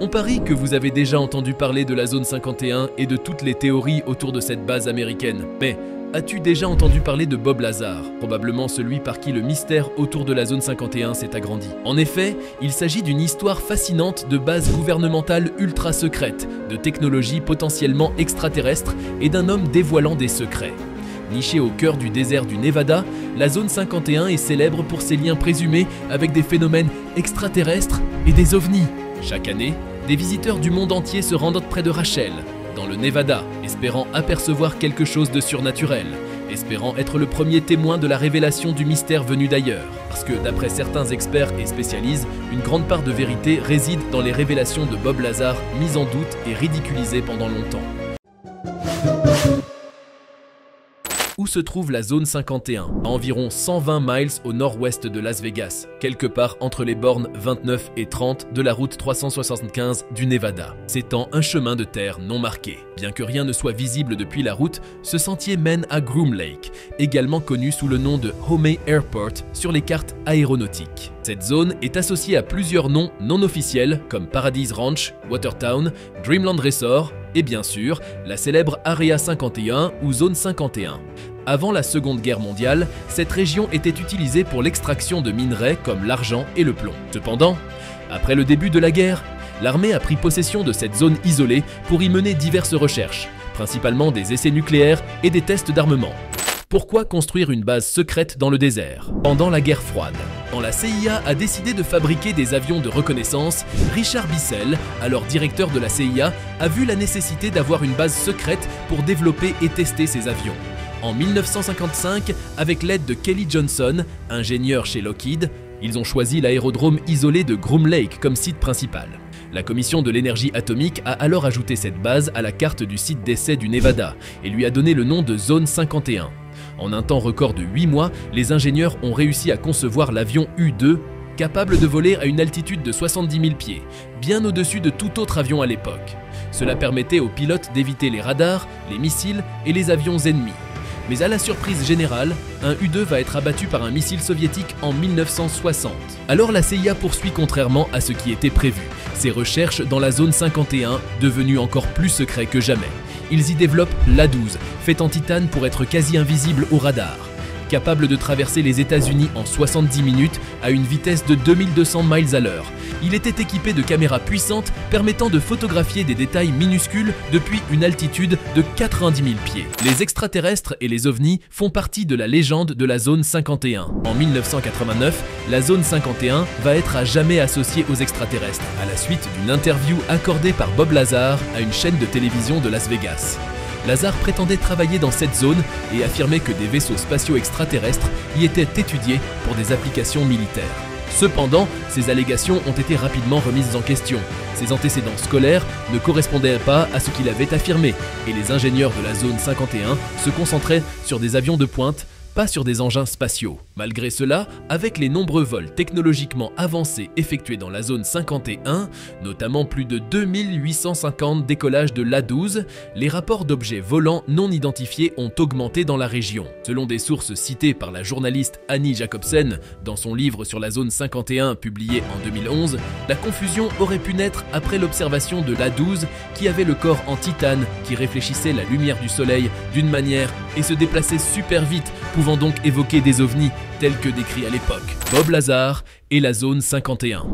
On parie que vous avez déjà entendu parler de la zone 51 et de toutes les théories autour de cette base américaine. Mais as-tu déjà entendu parler de Bob Lazar, probablement celui par qui le mystère autour de la zone 51 s'est agrandi? En effet, il s'agit d'une histoire fascinante de base gouvernementale ultra secrète, de technologies potentiellement extraterrestres et d'un homme dévoilant des secrets. Nichée au cœur du désert du Nevada, la zone 51 est célèbre pour ses liens présumés avec des phénomènes extraterrestres et des ovnis. Chaque année, des visiteurs du monde entier se rendent près de Rachel, dans le Nevada, espérant apercevoir quelque chose de surnaturel, espérant être le premier témoin de la révélation du mystère venu d'ailleurs. Parce que d'après certains experts et spécialistes, une grande part de vérité réside dans les révélations de Bob Lazar mises en doute et ridiculisées pendant longtemps. Où se trouve la zone 51, à environ 120 miles au nord-ouest de Las Vegas, quelque part entre les bornes 29 et 30 de la route 375 du Nevada, s'étend un chemin de terre non marqué. Bien que rien ne soit visible depuis la route, ce sentier mène à Groom Lake, également connu sous le nom de Homey Airport sur les cartes aéronautiques. Cette zone est associée à plusieurs noms non officiels comme Paradise Ranch, Watertown, Dreamland Resort et bien sûr la célèbre Area 51 ou Zone 51. Avant la Seconde Guerre mondiale, cette région était utilisée pour l'extraction de minerais comme l'argent et le plomb. Cependant, après le début de la guerre, l'armée a pris possession de cette zone isolée pour y mener diverses recherches, principalement des essais nucléaires et des tests d'armement. Pourquoi construire une base secrète dans le désert? Pendant la guerre froide, quand la CIA a décidé de fabriquer des avions de reconnaissance, Richard Bissell, alors directeur de la CIA, a vu la nécessité d'avoir une base secrète pour développer et tester ces avions. En 1955, avec l'aide de Kelly Johnson, ingénieur chez Lockheed, ils ont choisi l'aérodrome isolé de Groom Lake comme site principal. La Commission de l'énergie atomique a alors ajouté cette base à la carte du site d'essai du Nevada et lui a donné le nom de Zone 51. En un temps record de 8 mois, les ingénieurs ont réussi à concevoir l'avion U-2, capable de voler à une altitude de 70 000 pieds, bien au-dessus de tout autre avion à l'époque. Cela permettait aux pilotes d'éviter les radars, les missiles et les avions ennemis. Mais à la surprise générale, un U-2 va être abattu par un missile soviétique en 1960. Alors la CIA poursuit contrairement à ce qui était prévu, ses recherches dans la zone 51, devenue encore plus secret que jamais. Ils y développent l'A-12, fait en titane pour être quasi invisible au radar. Capable de traverser les États-Unis en 70 minutes à une vitesse de 2200 miles à l'heure. Il était équipé de caméras puissantes permettant de photographier des détails minuscules depuis une altitude de 90 000 pieds. Les extraterrestres et les ovnis font partie de la légende de la zone 51. En 1989, la zone 51 va être à jamais associée aux extraterrestres, à la suite d'une interview accordée par Bob Lazar à une chaîne de télévision de Las Vegas. Lazar prétendait travailler dans cette zone et affirmait que des vaisseaux spatiaux extraterrestres y étaient étudiés pour des applications militaires. Cependant, ces allégations ont été rapidement remises en question. Ses antécédents scolaires ne correspondaient pas à ce qu'il avait affirmé et les ingénieurs de la zone 51 se concentraient sur des avions de pointe, pas sur des engins spatiaux. Malgré cela, avec les nombreux vols technologiquement avancés effectués dans la zone 51, notamment plus de 2850 décollages de l'A-12, les rapports d'objets volants non identifiés ont augmenté dans la région. Selon des sources citées par la journaliste Annie Jacobsen dans son livre sur la zone 51 publié en 2011, la confusion aurait pu naître après l'observation de l'A-12 qui avait le corps en titane qui réfléchissait la lumière du soleil d'une manière et se déplaçait super vite, pouvant donc évoquer des ovnis tels que décrits à l'époque. Bob Lazar et la zone 51.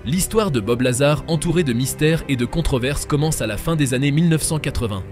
L'histoire de Bob Lazar, entourée de mystères et de controverses, commence à la fin des années 1980,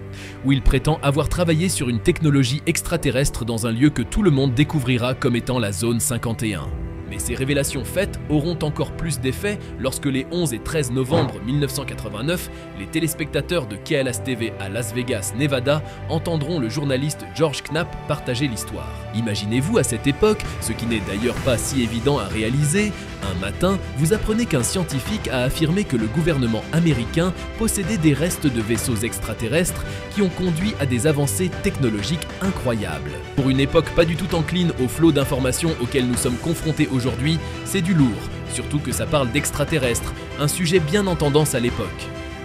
où il prétend avoir travaillé sur une technologie extraterrestre dans un lieu que tout le monde découvrira comme étant la zone 51. Mais ces révélations faites auront encore plus d'effet lorsque les 11 et 13 novembre 1989, les téléspectateurs de KLAS-TV à Las Vegas, Nevada, entendront le journaliste George Knapp partager l'histoire. Imaginez-vous à cette époque, ce qui n'est d'ailleurs pas si évident à réaliser, un matin, vous apprenez qu'un scientifique a affirmé que le gouvernement américain possédait des restes de vaisseaux extraterrestres qui ont conduit à des avancées technologiques incroyables. Pour une époque pas du tout encline au flot d'informations auxquelles nous sommes confrontés aujourd'hui, c'est du lourd, surtout que ça parle d'extraterrestres, un sujet bien en tendance à l'époque.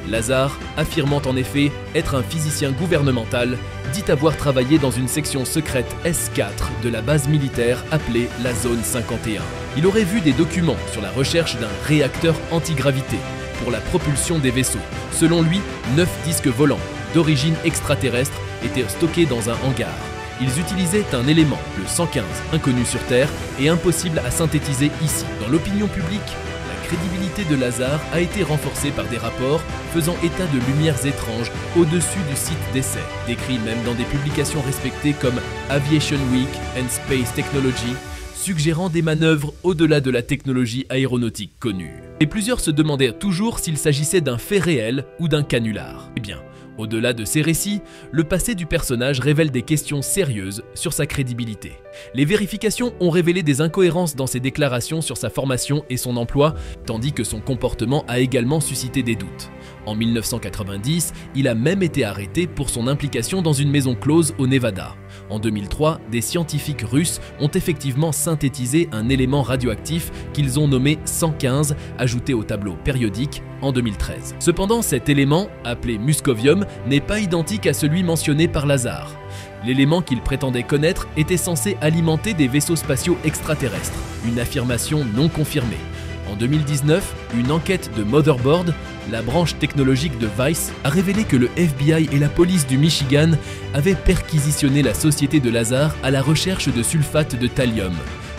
Lazar, affirmant en effet être un physicien gouvernemental, dit avoir travaillé dans une section secrète S4 de la base militaire appelée la Zone 51. Il aurait vu des documents sur la recherche d'un réacteur antigravité, pour la propulsion des vaisseaux. Selon lui, 9 disques volants d'origine extraterrestre étaient stockés dans un hangar. Ils utilisaient un élément, le 115, inconnu sur Terre et impossible à synthétiser ici. Dans l'opinion publique, la crédibilité de Lazar a été renforcée par des rapports faisant état de lumières étranges au-dessus du site d'essai, décrits même dans des publications respectées comme Aviation Week and Space Technology, suggérant des manœuvres au-delà de la technologie aéronautique connue. Et plusieurs se demandèrent toujours s'il s'agissait d'un fait réel ou d'un canular. Eh bien, au-delà de ces récits, le passé du personnage révèle des questions sérieuses sur sa crédibilité. Les vérifications ont révélé des incohérences dans ses déclarations sur sa formation et son emploi, tandis que son comportement a également suscité des doutes. En 1990, il a même été arrêté pour son implication dans une maison close au Nevada. En 2003, des scientifiques russes ont effectivement synthétisé un élément radioactif qu'ils ont nommé 115, ajouté au tableau périodique en 2013. Cependant, cet élément, appelé muscovium, n'est pas identique à celui mentionné par Lazar. L'élément qu'il prétendait connaître était censé alimenter des vaisseaux spatiaux extraterrestres, une affirmation non confirmée. En 2019, une enquête de Motherboard, la branche technologique de Vice, a révélé que le FBI et la police du Michigan avaient perquisitionné la société de Lazar à la recherche de sulfate de thallium,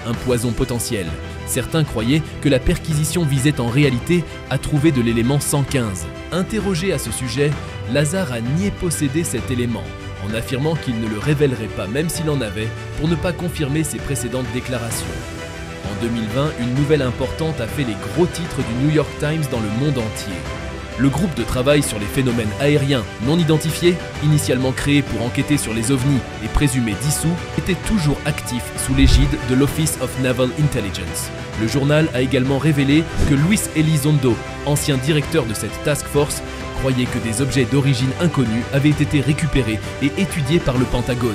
un poison potentiel. Certains croyaient que la perquisition visait en réalité à trouver de l'élément 115. Interrogé à ce sujet, Lazar a nié posséder cet élément, en affirmant qu'il ne le révélerait pas même s'il en avait, pour ne pas confirmer ses précédentes déclarations. En 2020, une nouvelle importante a fait les gros titres du New York Times dans le monde entier. Le groupe de travail sur les phénomènes aériens non identifiés, initialement créé pour enquêter sur les ovnis et présumé dissous, était toujours actif sous l'égide de l'Office of Naval Intelligence. Le journal a également révélé que Luis Elizondo, ancien directeur de cette task force, croyait que des objets d'origine inconnue avaient été récupérés et étudiés par le Pentagone.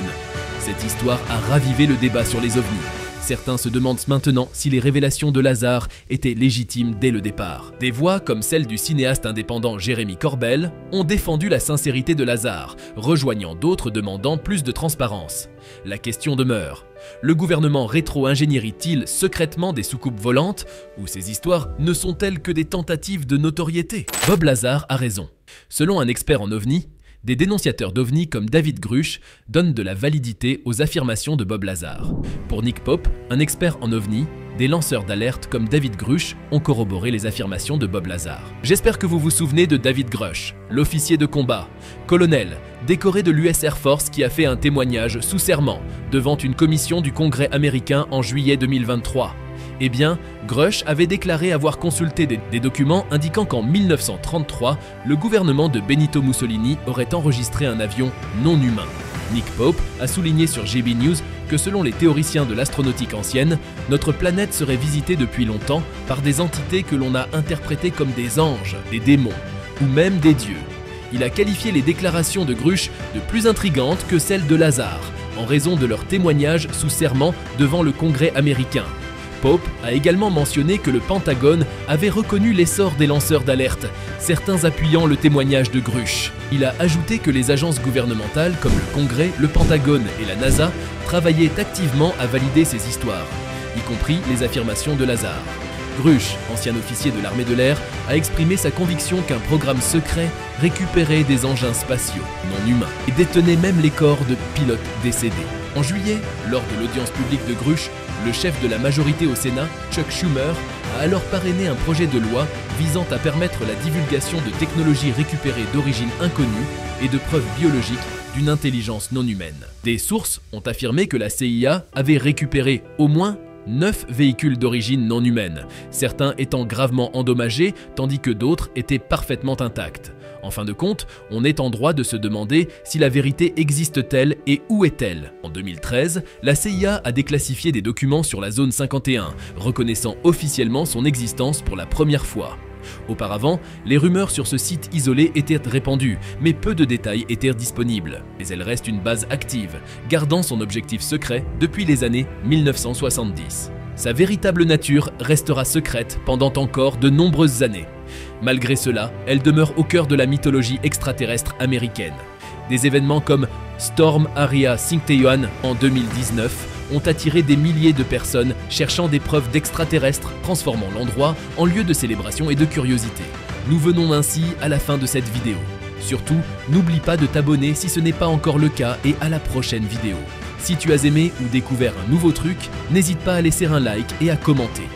Cette histoire a ravivé le débat sur les ovnis. Certains se demandent maintenant si les révélations de Lazar étaient légitimes dès le départ. Des voix, comme celle du cinéaste indépendant Jérémy Corbel, ont défendu la sincérité de Lazar, rejoignant d'autres demandant plus de transparence. La question demeure. Le gouvernement rétro-ingénierie-t-il secrètement des soucoupes volantes, ou ces histoires ne sont-elles que des tentatives de notoriété? Bob Lazar a raison. Selon un expert en ovni, des dénonciateurs d'OVNI comme David Grusch donnent de la validité aux affirmations de Bob Lazar. Pour Nick Pope, un expert en OVNI, des lanceurs d'alerte comme David Grusch ont corroboré les affirmations de Bob Lazar. J'espère que vous vous souvenez de David Grusch, l'officier de combat, colonel, décoré de l'US Air Force qui a fait un témoignage sous serment devant une commission du Congrès américain en juillet 2023. Eh bien, Grusch avait déclaré avoir consulté des documents indiquant qu'en 1933, le gouvernement de Benito Mussolini aurait enregistré un avion non humain. Nick Pope a souligné sur GB News que selon les théoriciens de l'astronautique ancienne, notre planète serait visitée depuis longtemps par des entités que l'on a interprétées comme des anges, des démons ou même des dieux. Il a qualifié les déclarations de Grusch de plus intrigantes que celles de Lazar, en raison de leur témoignage sous serment devant le Congrès américain. Pope a également mentionné que le Pentagone avait reconnu l'essor des lanceurs d'alerte, certains appuyant le témoignage de Grusch. Il a ajouté que les agences gouvernementales comme le Congrès, le Pentagone et la NASA travaillaient activement à valider ces histoires, y compris les affirmations de Lazar. Grusch, ancien officier de l'armée de l'air, a exprimé sa conviction qu'un programme secret récupérait des engins spatiaux non humains et détenait même les corps de pilotes décédés. En juillet, lors de l'audience publique de Grusch, le chef de la majorité au Sénat, Chuck Schumer, a alors parrainé un projet de loi visant à permettre la divulgation de technologies récupérées d'origine inconnue et de preuves biologiques d'une intelligence non humaine. Des sources ont affirmé que la CIA avait récupéré au moins 9 véhicules d'origine non humaine, certains étant gravement endommagés tandis que d'autres étaient parfaitement intacts. En fin de compte, on est en droit de se demander si la vérité existe-t-elle et où est-elle. En 2013, la CIA a déclassifié des documents sur la zone 51, reconnaissant officiellement son existence pour la première fois. Auparavant, les rumeurs sur ce site isolé étaient répandues, mais peu de détails étaient disponibles. Mais elle reste une base active, gardant son objectif secret depuis les années 1970. Sa véritable nature restera secrète pendant encore de nombreuses années. Malgré cela, elle demeure au cœur de la mythologie extraterrestre américaine. Des événements comme Storm Area Synchteon en 2019 ont attiré des milliers de personnes cherchant des preuves d'extraterrestres, transformant l'endroit en lieu de célébration et de curiosité. Nous venons ainsi à la fin de cette vidéo. Surtout, n'oublie pas de t'abonner si ce n'est pas encore le cas et à la prochaine vidéo. Si tu as aimé ou découvert un nouveau truc, n'hésite pas à laisser un like et à commenter.